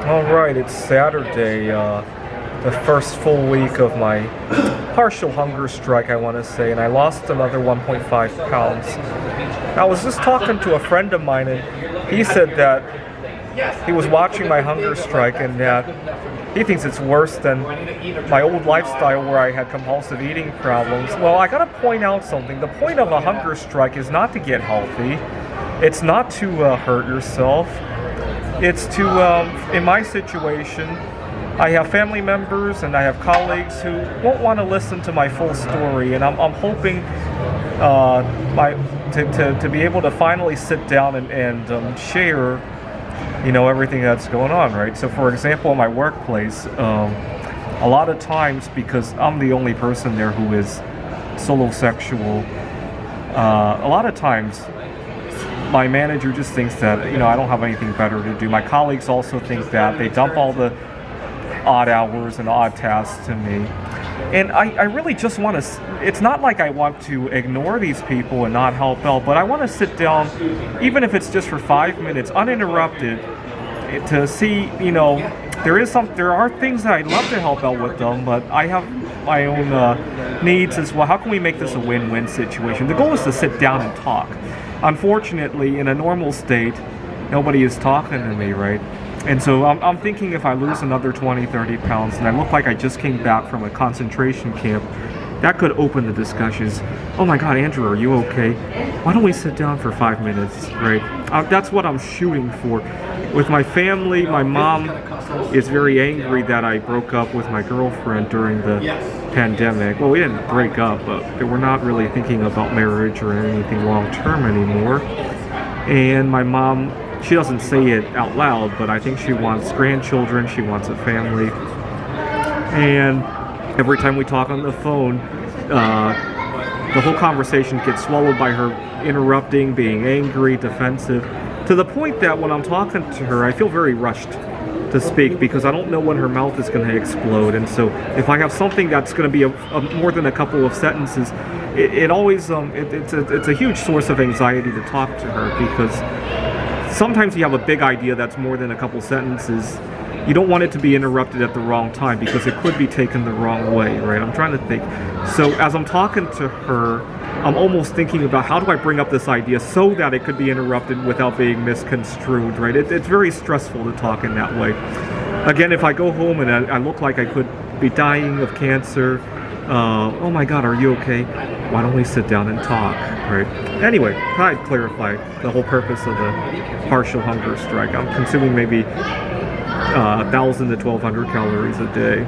Alright, it's Saturday, the first full week of my partial hunger strike, I want to say, and I lost another 1.5 pounds. I was just talking to a friend of mine, and he said that he was watching my hunger strike and that he thinks it's worse than my old lifestyle where I had compulsive eating problems. Well, I gotta point out something. The point of a hunger strike is not to get healthy. It's not to hurt yourself. It's to, in my situation, I have family members and I have colleagues who won't want to listen to my full story, and I'm hoping to be able to finally sit down and share, everything that's going on, right? So, for example, in my workplace, a lot of times, because I'm the only person there who is solosexual, a lot of times my manager just thinks that, I don't have anything better to do. My colleagues also think that. They dump all the odd hours and odd tasks to me. And I really just want to, it's not like I want to ignore these people and not help out, but I want to sit down, even if it's just for 5 minutes, uninterrupted, to see, there are things that I'd love to help out with them, but I have my own needs as well. How can we make this a win-win situation? The goal is to sit down and talk. Unfortunately, in a normal state, nobody is talking to me, right? And so I'm thinking if I lose another 20, 30 pounds and I look like I just came back from a concentration camp, that could open the discussions. Oh my God, Andrew, are you okay? Why don't we sit down for 5 minutes, right? That's what I'm shooting for. With my family, my mom is very angry that I broke up with my girlfriend during the pandemic. Well, we didn't break up, but we're not really thinking about marriage or anything long-term anymore. And my mom, she doesn't say it out loud, but I think she wants grandchildren, she wants a family. And every time we talk on the phone, the whole conversation gets swallowed by her interrupting, being angry, defensive, to the point that when I'm talking to her, I feel very rushed to speak because I don't know when her mouth is going to explode. And so if I have something that's going to be more than a couple of sentences, it always it's a huge source of anxiety to talk to her, because sometimes you have a big idea that's more than a couple sentences. You don't want it to be interrupted at the wrong time because it could be taken the wrong way, right? I'm trying to think. So as I'm talking to her, I'm almost thinking about how do I bring up this idea so that it could be interrupted without being misconstrued, right? It's very stressful to talk in that way. Again, if I go home and I look like I could be dying of cancer, oh my God, are you okay? Why don't we sit down and talk, right? Anyway, I clarified the whole purpose of the partial hunger strike. I'm consuming maybe 1,000 to 1,200 calories a day.